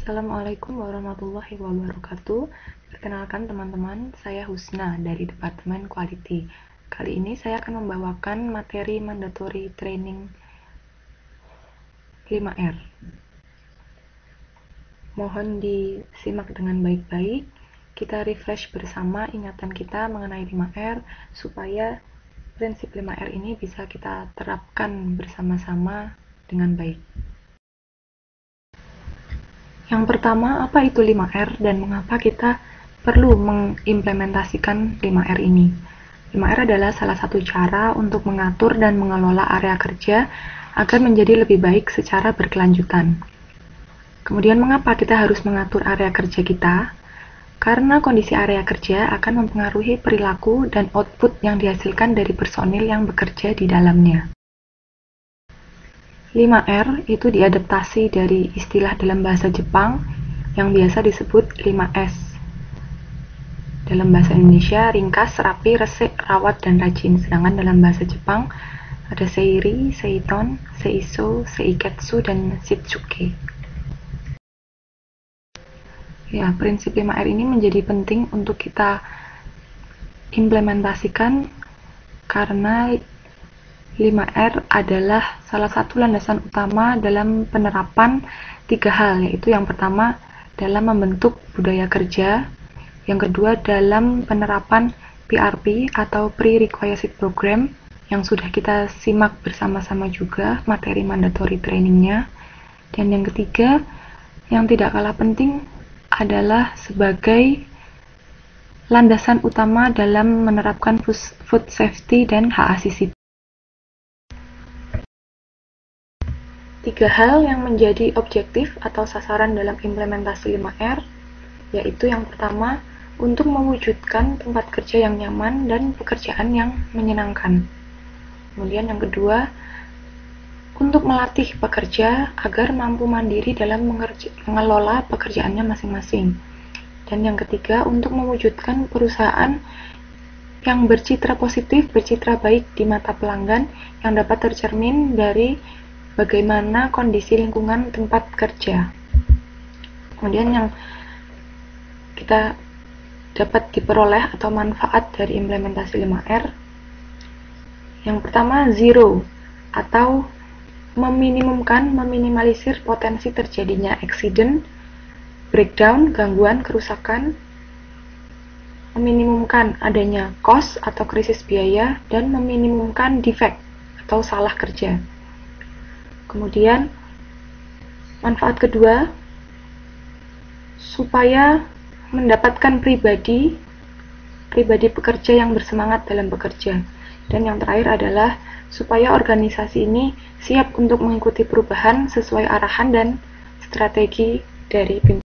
Assalamualaikum warahmatullahi wabarakatuh. Perkenalkan teman-teman, saya Husna dari Departemen Quality. Kali ini saya akan membawakan materi mandatory training 5R. Mohon disimak dengan baik-baik. Kita refresh bersama ingatan kita mengenai 5R supaya prinsip 5R ini bisa kita terapkan bersama-sama dengan baik. Yang pertama, apa itu 5R dan mengapa kita perlu mengimplementasikan 5R ini? 5R adalah salah satu cara untuk mengatur dan mengelola area kerja agar menjadi lebih baik secara berkelanjutan. Kemudian mengapa kita harus mengatur area kerja kita? Karena kondisi area kerja akan mempengaruhi perilaku dan output yang dihasilkan dari personil yang bekerja di dalamnya. 5R itu diadaptasi dari istilah dalam bahasa Jepang yang biasa disebut 5S. Dalam bahasa Indonesia, ringkas, rapi, resik, rawat, dan rajin. Sedangkan dalam bahasa Jepang ada seiri, seiton, seiso, seiketsu, dan shitsuke. Ya, prinsip 5R ini menjadi penting untuk kita implementasikan karena 5R adalah salah satu landasan utama dalam penerapan 3 hal, yaitu yang pertama dalam membentuk budaya kerja, yang kedua dalam penerapan PRP atau Pre-Requisite Program yang sudah kita simak bersama-sama juga materi mandatory trainingnya, dan yang ketiga yang tidak kalah penting adalah sebagai landasan utama dalam menerapkan food safety dan HACCP. 3 hal yang menjadi objektif atau sasaran dalam implementasi 5R, yaitu yang pertama, untuk mewujudkan tempat kerja yang nyaman dan pekerjaan yang menyenangkan. Kemudian yang kedua, untuk melatih pekerja agar mampu mandiri dalam mengelola pekerjaannya masing-masing. Dan yang ketiga, untuk mewujudkan perusahaan yang bercitra positif, bercitra baik di mata pelanggan yang dapat tercermin dari bagaimana kondisi lingkungan tempat kerja. Kemudian yang kita dapat diperoleh atau manfaat dari implementasi 5R, yang pertama zero atau meminimalisir potensi terjadinya accident, breakdown, gangguan, kerusakan, meminimumkan adanya cost atau krisis biaya, dan meminimumkan defect atau salah kerja. Kemudian manfaat kedua, supaya mendapatkan pribadi pekerja yang bersemangat dalam bekerja. Dan yang terakhir adalah supaya organisasi ini siap untuk mengikuti perubahan sesuai arahan dan strategi dari pimpinan.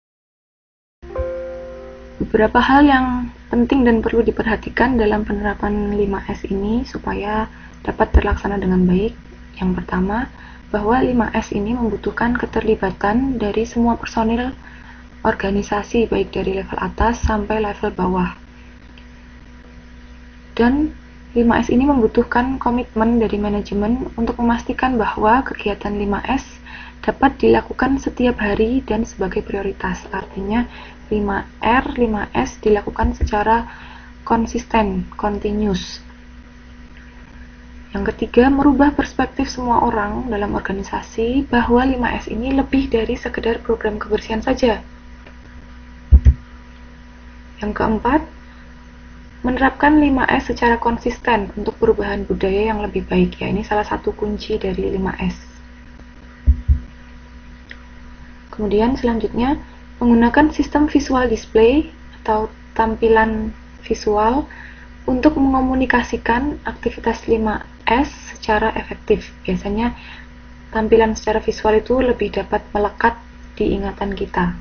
Beberapa hal yang penting dan perlu diperhatikan dalam penerapan 5S ini supaya dapat terlaksana dengan baik. Yang pertama, bahwa 5S ini membutuhkan keterlibatan dari semua personil organisasi, baik dari level atas sampai level bawah. Dan 5S ini membutuhkan komitmen dari manajemen untuk memastikan bahwa kegiatan 5S dapat dilakukan setiap hari dan sebagai prioritas. Artinya 5R, 5S dilakukan secara konsisten, continuous. Yang ketiga, merubah perspektif semua orang dalam organisasi bahwa 5S ini lebih dari sekedar program kebersihan saja. Yang keempat, menerapkan 5S secara konsisten untuk perubahan budaya yang lebih baik. Ya, ini salah satu kunci dari 5S. Kemudian selanjutnya, menggunakan sistem visual display atau tampilan visual untuk mengomunikasikan aktivitas 5S secara efektif. Biasanya tampilan secara visual itu lebih dapat melekat di ingatan kita.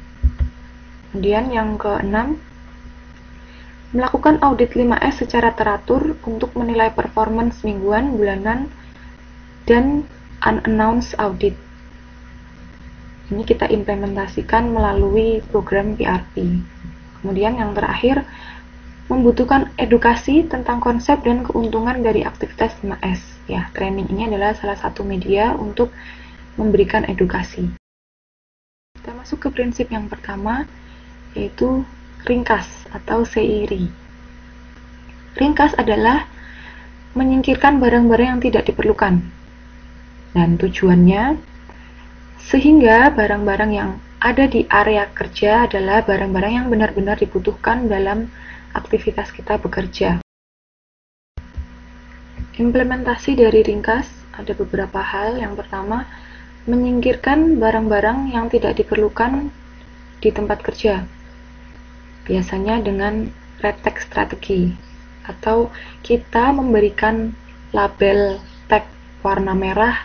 Kemudian yang keenam, melakukan audit 5S secara teratur untuk menilai performance mingguan, bulanan, dan unannounced audit. Ini kita implementasikan melalui program PRP. Kemudian yang terakhir, membutuhkan edukasi tentang konsep dan keuntungan dari aktivitas 5S. Ya, training ini adalah salah satu media untuk memberikan edukasi. Kita masuk ke prinsip yang pertama, yaitu ringkas atau seiri. Ringkas adalah menyingkirkan barang-barang yang tidak diperlukan. Dan tujuannya, sehingga barang-barang yang ada di area kerja adalah barang-barang yang benar-benar dibutuhkan dalam aktivitas kita bekerja. Implementasi dari ringkas ada beberapa hal. Yang pertama, menyingkirkan barang-barang yang tidak diperlukan di tempat kerja. Biasanya dengan red tag strategi, atau kita memberikan label tag warna merah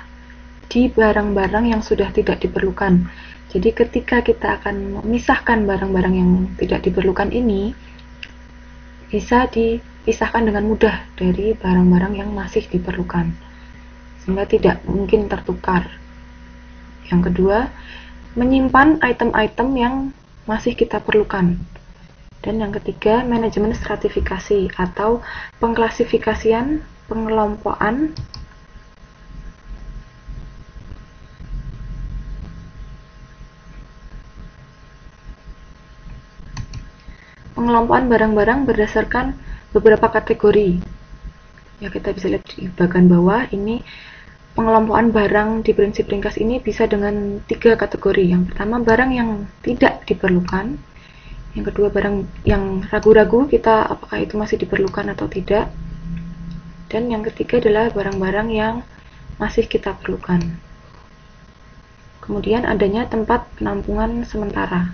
di barang-barang yang sudah tidak diperlukan. Jadi ketika kita akan memisahkan barang-barang yang tidak diperlukan ini, bisa dipisahkan dengan mudah dari barang-barang yang masih diperlukan, sehingga tidak mungkin tertukar. Yang kedua, menyimpan item-item yang masih kita perlukan. Dan yang ketiga, manajemen stratifikasi atau pengklasifikasian, pengelompokan barang-barang berdasarkan beberapa kategori. Ya, kita bisa lihat di bagian bawah ini pengelompokan barang di prinsip ringkas ini bisa dengan 3 kategori. Yang pertama, barang yang tidak diperlukan. Yang kedua, barang yang ragu-ragu kita apakah itu masih diperlukan atau tidak. Dan yang ketiga adalah barang-barang yang masih kita perlukan. Kemudian adanya tempat penampungan sementara.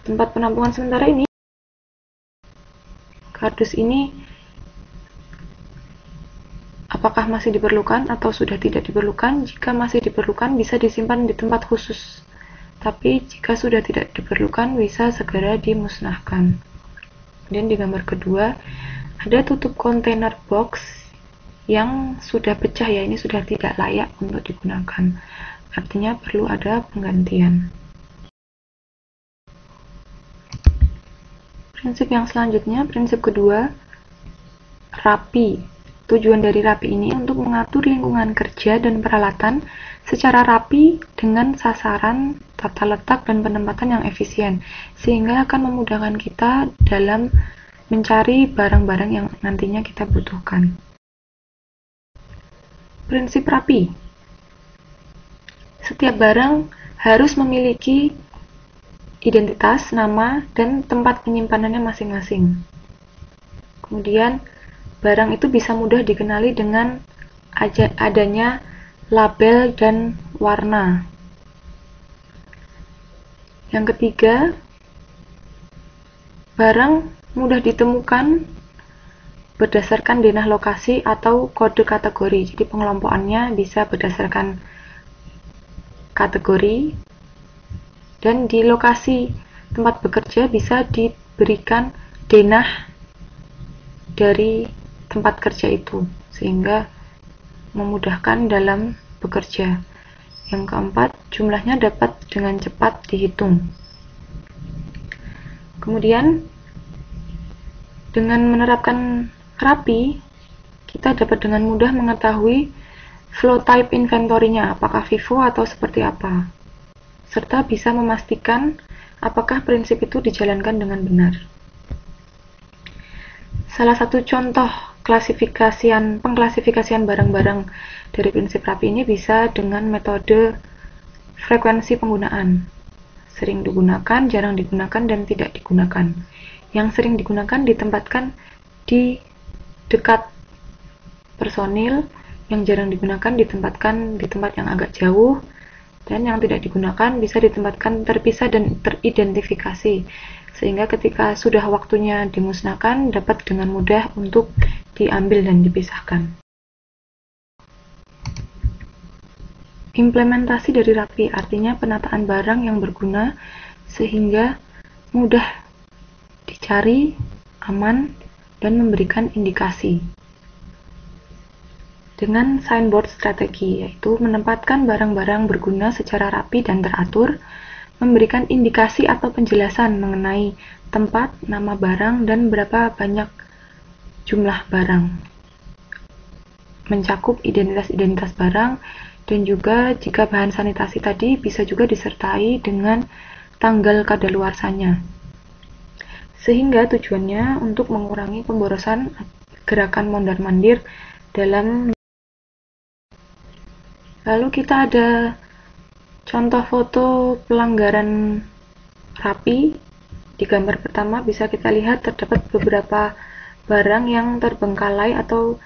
Tempat penampungan sementara ini, kardus ini apakah masih diperlukan atau sudah tidak diperlukan. Jika masih diperlukan, bisa disimpan di tempat khusus. Tapi jika sudah tidak diperlukan, bisa segera dimusnahkan. Kemudian di gambar kedua, ada tutup kontainer box yang sudah pecah, ya, ini sudah tidak layak untuk digunakan. Artinya perlu ada penggantian. Prinsip yang selanjutnya, prinsip kedua, rapi. Tujuan dari rapi ini untuk mengatur lingkungan kerja dan peralatan secara rapi dengan sasaran, tata letak, dan penempatan yang efisien, sehingga akan memudahkan kita dalam mencari barang-barang yang nantinya kita butuhkan. Prinsip rapi. Setiap barang harus memiliki identitas, nama, dan tempat penyimpanannya masing-masing. Kemudian, barang itu bisa mudah dikenali dengan adanya label dan warna. Yang ketiga, barang mudah ditemukan berdasarkan denah lokasi atau kode kategori. Jadi pengelompokannya bisa berdasarkan kategori, dan di lokasi tempat bekerja bisa diberikan denah dari tempat kerja itu, sehingga memudahkan dalam bekerja. Yang keempat, jumlahnya dapat dengan cepat dihitung. Kemudian, dengan menerapkan rapi, kita dapat dengan mudah mengetahui flow type inventory-nya, apakah FIFO atau seperti apa, serta bisa memastikan apakah prinsip itu dijalankan dengan benar. Salah satu contoh pengklasifikasian barang-barang dari prinsip rapi ini bisa dengan metode frekuensi penggunaan. Sering digunakan, jarang digunakan, dan tidak digunakan. Yang sering digunakan ditempatkan di dekat personil, yang jarang digunakan ditempatkan di tempat yang agak jauh, dan yang tidak digunakan bisa ditempatkan terpisah dan teridentifikasi, sehingga ketika sudah waktunya dimusnahkan dapat dengan mudah untuk diambil dan dipisahkan. Implementasi dari rapi artinya penataan barang yang berguna sehingga mudah dicari, aman, dan memberikan indikasi. Dengan signboard strategi, yaitu menempatkan barang-barang berguna secara rapi dan teratur, memberikan indikasi atau penjelasan mengenai tempat, nama barang, dan berapa banyak jumlah barang. Mencakup identitas-identitas barang Dan juga jika bahan sanitasi tadi bisa juga disertai dengan tanggal kadaluarsanya. Sehingga tujuannya untuk mengurangi pemborosan gerakan mondar-mandir dalam. Lalu kita ada contoh foto pelanggaran rapi. Di gambar pertama bisa kita lihat terdapat beberapa barang yang terbengkalai atau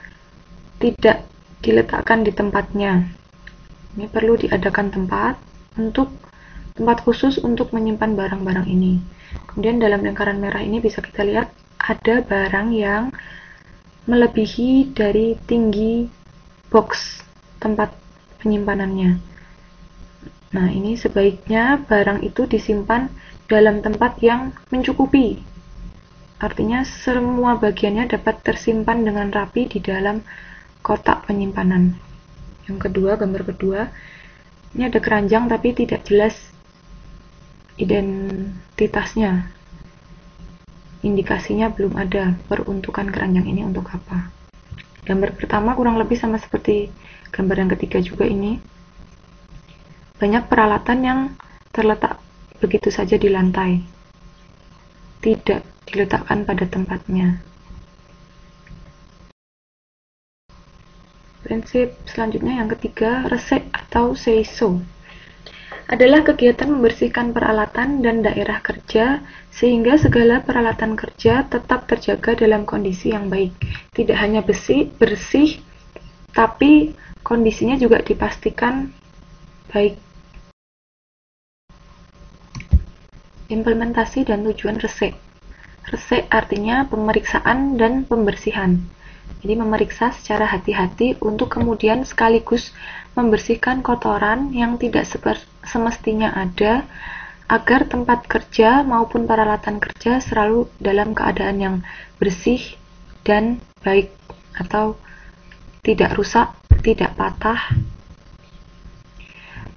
tidak diletakkan di tempatnya. Ini perlu diadakan tempat khusus untuk menyimpan barang-barang ini. Kemudian dalam lingkaran merah ini bisa kita lihat ada barang yang melebihi dari tinggi box tempat penyimpanannya. Nah, ini sebaiknya barang itu disimpan dalam tempat yang mencukupi. Artinya semua bagiannya dapat tersimpan dengan rapi di dalam kotak penyimpanan. Yang kedua, gambar kedua, ini ada keranjang tapi tidak jelas identitasnya. Indikasinya belum ada peruntukan keranjang ini untuk apa. Gambar pertama kurang lebih sama seperti gambar yang ketiga juga ini. Banyak peralatan yang terletak begitu saja di lantai, tidak diletakkan pada tempatnya. Prinsip selanjutnya yang ketiga, resek atau seiso, adalah kegiatan membersihkan peralatan dan daerah kerja sehingga segala peralatan kerja tetap terjaga dalam kondisi yang baik. Tidak hanya bersih, tapi kondisinya juga dipastikan baik. Implementasi dan tujuan resek. Resek artinya pemeriksaan dan pembersihan. Jadi memeriksa secara hati-hati untuk kemudian sekaligus membersihkan kotoran yang tidak semestinya ada agar tempat kerja maupun peralatan kerja selalu dalam keadaan yang bersih dan baik atau tidak rusak, tidak patah.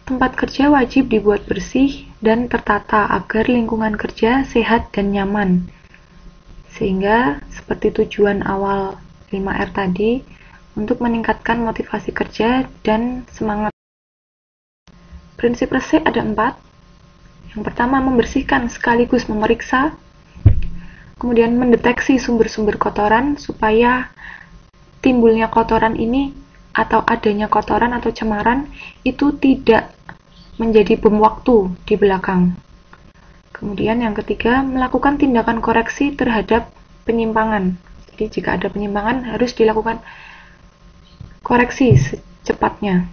Tempat kerja wajib dibuat bersih dan tertata agar lingkungan kerja sehat dan nyaman. Sehingga seperti tujuan awal 5R tadi, untuk meningkatkan motivasi kerja dan semangat. Prinsip resek ada 4. Yang pertama, membersihkan sekaligus memeriksa. Kemudian mendeteksi sumber-sumber kotoran supaya timbulnya kotoran ini atau adanya kotoran atau cemaran itu tidak menjadi bom waktu di belakang. Kemudian yang ketiga, melakukan tindakan koreksi terhadap penyimpangan. Jadi jika ada penyimpangan harus dilakukan koreksi secepatnya.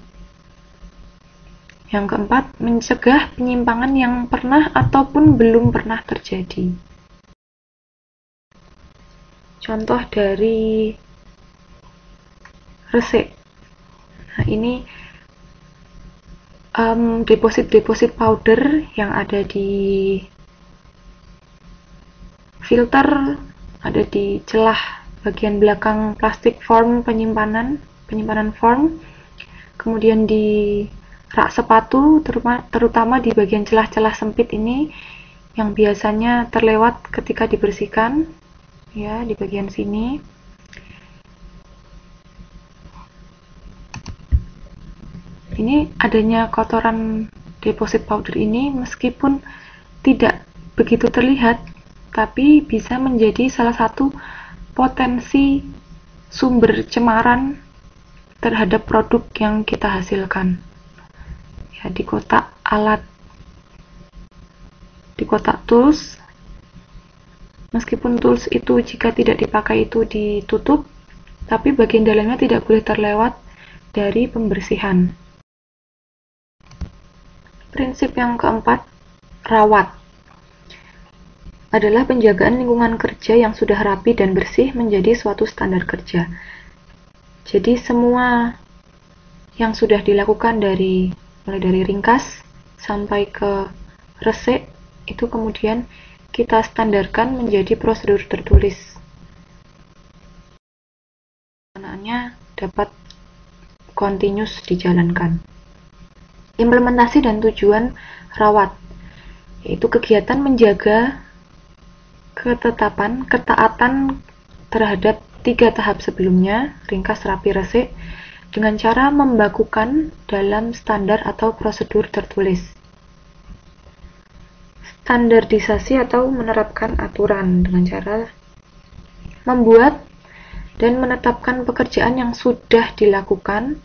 Yang keempat, mencegah penyimpangan yang pernah ataupun belum pernah terjadi. Contoh dari resek. Nah, ini deposit powder yang ada di filter, ada di celah bagian belakang plastik form penyimpanan form, kemudian di rak sepatu, terutama di bagian celah-celah sempit ini yang biasanya terlewat ketika dibersihkan, ya, di bagian sini. Ini adanya kotoran deposit powder ini meskipun tidak begitu terlihat, tapi bisa menjadi salah satu potensi sumber cemaran terhadap produk yang kita hasilkan. Ya, di kotak tools, meskipun tools itu jika tidak dipakai itu ditutup, tapi bagian dalamnya tidak boleh terlewat dari pembersihan. Prinsip yang keempat, rawat, adalah penjagaan lingkungan kerja yang sudah rapi dan bersih menjadi suatu standar kerja. Jadi semua yang sudah dilakukan mulai dari ringkas sampai ke resek itu kemudian kita standarkan menjadi prosedur tertulis. Pelaksanaannya dapat continuous dijalankan. Implementasi dan tujuan rawat, yaitu kegiatan menjaga ketaatan terhadap 3 tahap sebelumnya, ringkas, rapi, resik, dengan cara membakukan dalam standar atau prosedur tertulis. Standarisasi atau menerapkan aturan dengan cara membuat dan menetapkan pekerjaan yang sudah dilakukan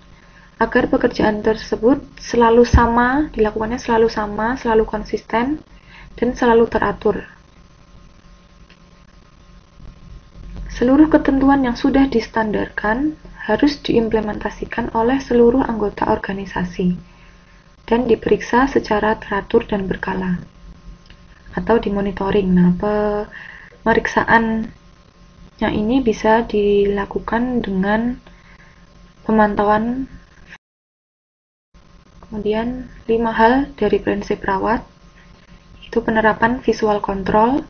agar pekerjaan tersebut selalu sama, dilakukannya selalu sama, selalu konsisten, dan selalu teratur. Seluruh ketentuan yang sudah distandarkan harus diimplementasikan oleh seluruh anggota organisasi dan diperiksa secara teratur dan berkala atau dimonitoring. Nah, pemeriksaannya ini bisa dilakukan dengan pemantauan. Kemudian 5 hal dari prinsip rawat itu penerapan visual control,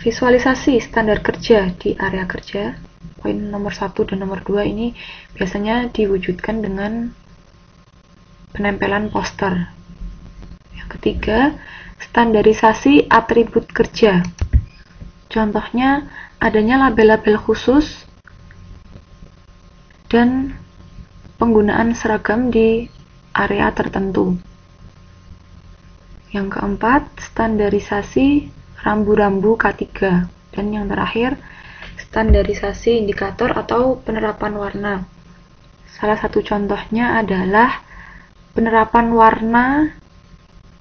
visualisasi standar kerja di area kerja. Poin nomor 1 dan nomor 2 ini biasanya diwujudkan dengan penempelan poster. Yang ketiga, standarisasi atribut kerja. Contohnya adanya label-label khusus dan penggunaan seragam di area tertentu. Yang keempat, standarisasi rambu-rambu K3. Dan yang terakhir, standarisasi indikator atau penerapan warna. Salah satu contohnya adalah penerapan warna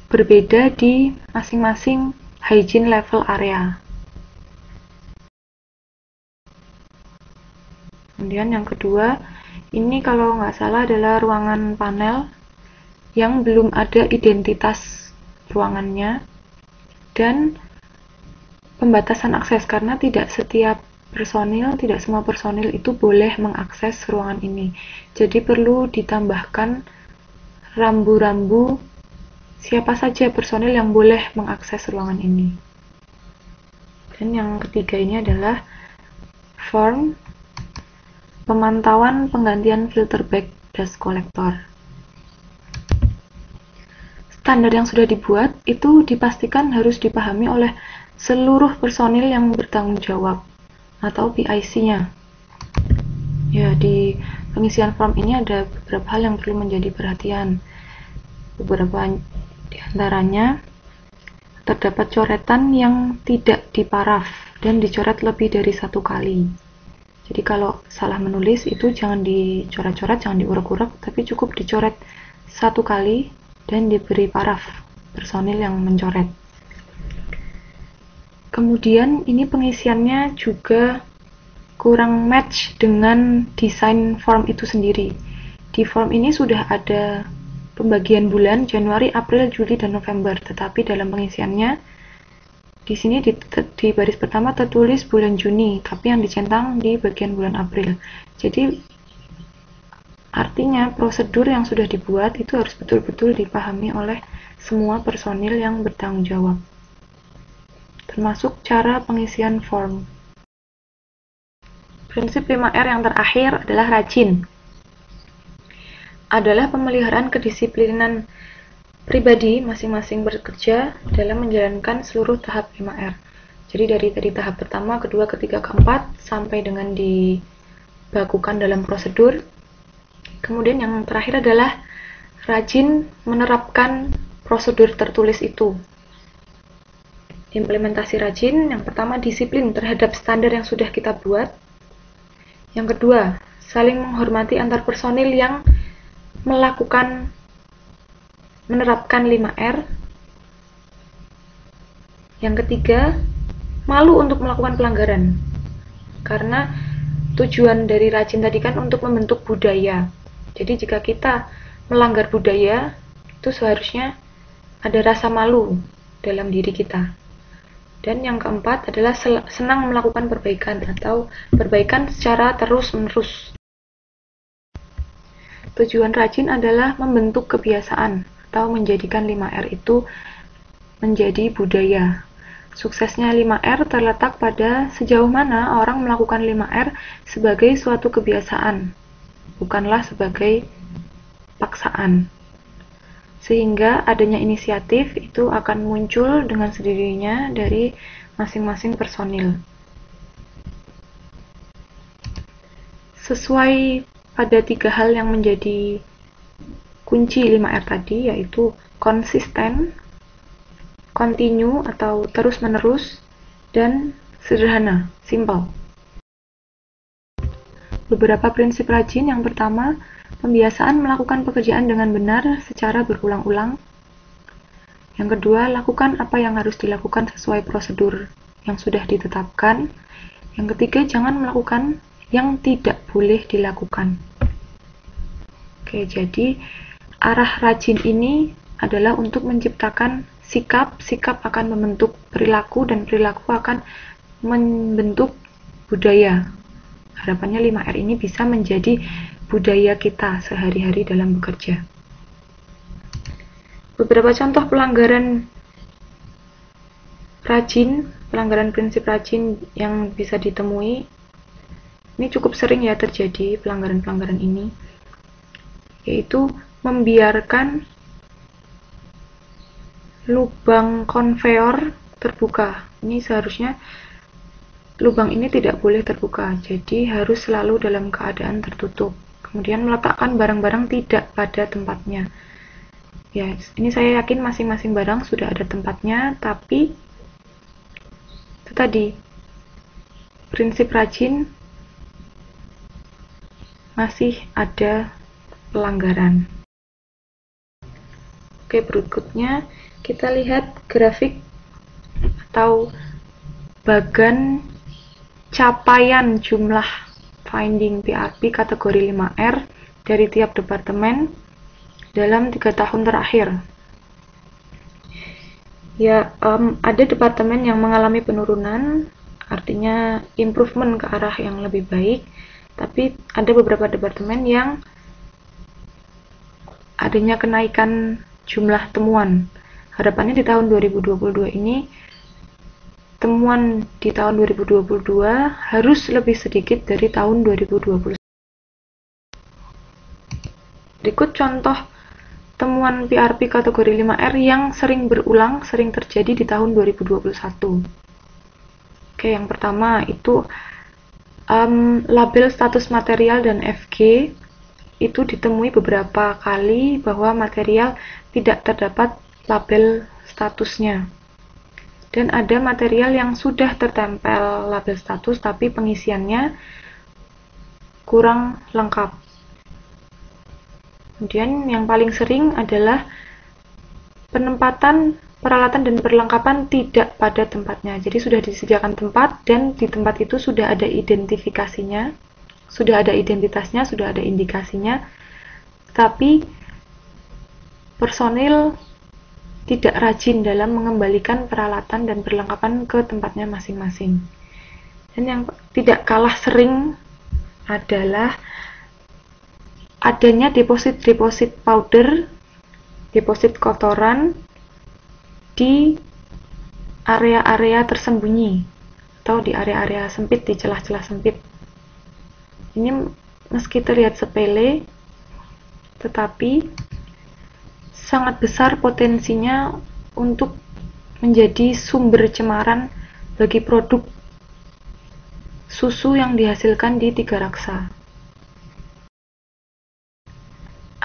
berbeda di masing-masing hygiene level area. Kemudian yang kedua, ini kalau nggak salah adalah ruangan panel yang belum ada identitas ruangannya dan pembatasan akses karena tidak semua personil itu boleh mengakses ruangan ini. Jadi perlu ditambahkan rambu-rambu siapa saja personil yang boleh mengakses ruangan ini. Dan yang ketiga ini adalah form pemantauan penggantian filter bag dust collector. Standar yang sudah dibuat itu dipastikan harus dipahami oleh seluruh personil yang bertanggung jawab atau PIC-nya. Ya, di pengisian form ini ada beberapa hal yang perlu menjadi perhatian. Beberapa di antaranya terdapat coretan yang tidak diparaf dan dicoret lebih dari 1 kali. Jadi kalau salah menulis itu jangan dicoret-coret, jangan diurek-urek, tapi cukup dicoret 1 kali dan diberi paraf personil yang mencoret. Kemudian ini pengisiannya juga kurang match dengan desain form itu sendiri. Di form ini sudah ada pembagian bulan Januari, April, Juli, dan November, tetapi dalam pengisiannya di sini di baris pertama tertulis bulan Juni, tapi yang dicentang di bagian bulan April. Jadi artinya prosedur yang sudah dibuat itu harus betul-betul dipahami oleh semua personil yang bertanggung jawab, termasuk cara pengisian form. Prinsip 5R yang terakhir adalah rajin. Adalah pemeliharaan kedisiplinan pribadi masing-masing bekerja dalam menjalankan seluruh tahap 5R. Jadi dari tahap pertama, kedua, ketiga, keempat sampai dengan dibakukan dalam prosedur. Kemudian yang terakhir adalah rajin menerapkan prosedur tertulis itu. Implementasi rajin, yang pertama disiplin terhadap standar yang sudah kita buat. Yang kedua, saling menghormati antar personil yang menerapkan 5R. Yang ketiga, malu untuk melakukan pelanggaran. Karena tujuan dari rajin tadi kan untuk membentuk budaya. Jadi jika kita melanggar budaya, itu seharusnya ada rasa malu dalam diri kita. Dan yang keempat adalah senang melakukan perbaikan atau perbaikan secara terus-menerus. Tujuan rajin adalah membentuk kebiasaan atau menjadikan 5R itu menjadi budaya. Suksesnya 5R terletak pada sejauh mana orang melakukan 5R sebagai suatu kebiasaan, bukanlah sebagai paksaan. Sehingga adanya inisiatif itu akan muncul dengan sendirinya dari masing-masing personil. Sesuai ada 3 hal yang menjadi kunci 5R tadi, yaitu konsisten, continue atau terus-menerus, dan sederhana, simple. Beberapa prinsip rajin. Yang pertama, pembiasaan melakukan pekerjaan dengan benar secara berulang-ulang. Yang kedua, lakukan apa yang harus dilakukan sesuai prosedur yang sudah ditetapkan. Yang ketiga, jangan melakukan yang tidak boleh dilakukan. Oke, jadi arah rajin ini adalah untuk menciptakan sikap akan membentuk perilaku, dan perilaku akan membentuk budaya. Harapannya 5R ini bisa menjadi budaya kita sehari-hari dalam bekerja. Beberapa contoh pelanggaran prinsip rajin yang bisa ditemui. Ini cukup sering ya terjadi pelanggaran-pelanggaran ini, yaitu membiarkan lubang konveyor terbuka. Ini seharusnya lubang ini tidak boleh terbuka, jadi harus selalu dalam keadaan tertutup. Kemudian meletakkan barang-barang tidak pada tempatnya. Ya, ini saya yakin masing-masing barang sudah ada tempatnya, tapi itu tadi, prinsip rajin masih ada pelanggaran. Oke, berikutnya kita lihat grafik atau bagan capaian jumlah finding PRP kategori 5R dari tiap departemen dalam 3 tahun terakhir. Ya, ada departemen yang mengalami penurunan, artinya improvement ke arah yang lebih baik, tapi ada beberapa departemen yang adanya kenaikan jumlah temuan. Harapannya di tahun 2022 ini, temuan di tahun 2022 harus lebih sedikit dari tahun 2021. Berikut contoh temuan PRP kategori 5R yang sering berulang, sering terjadi di tahun 2021. Oke, yang pertama itu label status material dan FG itu ditemui beberapa kali bahwa material tidak terdapat label statusnya. Dan ada material yang sudah tertempel label status tapi pengisiannya kurang lengkap. Kemudian yang paling sering adalah penempatan peralatan dan perlengkapan tidak pada tempatnya. Jadi sudah disediakan tempat dan di tempat itu sudah ada identifikasinya, sudah ada identitasnya, sudah ada indikasinya, tapi personil tidak rajin dalam mengembalikan peralatan dan perlengkapan ke tempatnya masing-masing. Dan yang tidak kalah sering adalah adanya deposit powder, deposit kotoran di area-area tersembunyi atau di area-area sempit, di celah-celah sempit. Ini meski terlihat sepele, tetapi sangat besar potensinya untuk menjadi sumber cemaran bagi produk susu yang dihasilkan di Tiga Raksa.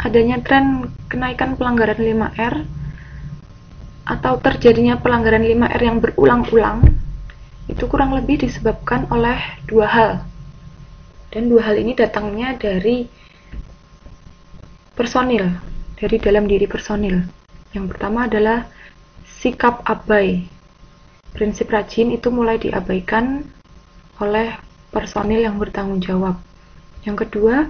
Adanya tren kenaikan pelanggaran 5R atau terjadinya pelanggaran 5R yang berulang-ulang itu kurang lebih disebabkan oleh 2 hal. Dan 2 hal ini datangnya dari personil, dari dalam diri personil. Yang pertama adalah sikap abai. Prinsip rajin itu mulai diabaikan oleh personil yang bertanggung jawab. Yang kedua,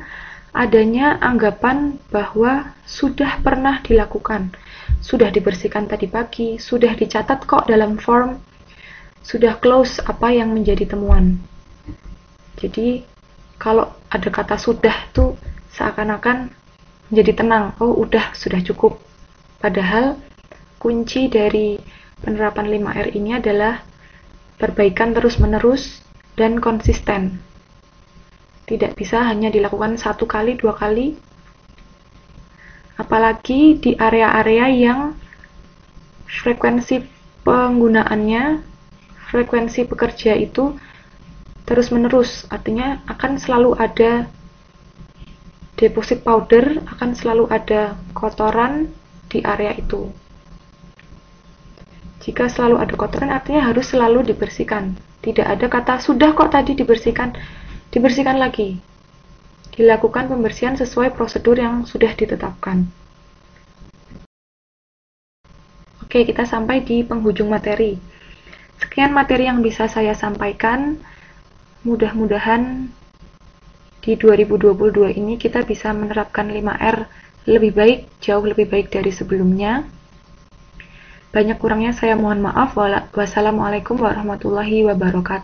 adanya anggapan bahwa sudah pernah dilakukan, sudah dibersihkan tadi pagi, sudah dicatat kok dalam form, sudah close apa yang menjadi temuan. Jadi kalau ada kata sudah tuh seakan-akan menjadi tenang, oh udah, sudah cukup. Padahal kunci dari penerapan 5R ini adalah perbaikan terus-menerus dan konsisten. Tidak bisa hanya dilakukan 1 kali, 2 kali, apalagi di area-area yang frekuensi penggunaannya, frekuensi pekerja itu terus-menerus, artinya akan selalu ada deposit powder akan selalu ada kotoran di area itu. Jika selalu ada kotoran artinya harus selalu dibersihkan. Tidak ada kata sudah kok tadi dibersihkan, dibersihkan lagi. Dilakukan pembersihan sesuai prosedur yang sudah ditetapkan. Oke, kita sampai di penghujung materi. Sekian materi yang bisa saya sampaikan. Mudah-mudahan di 2022 ini kita bisa menerapkan 5R lebih baik, jauh lebih baik dari sebelumnya. Banyak kurangnya saya mohon maaf. Wassalamualaikum warahmatullahi wabarakatuh.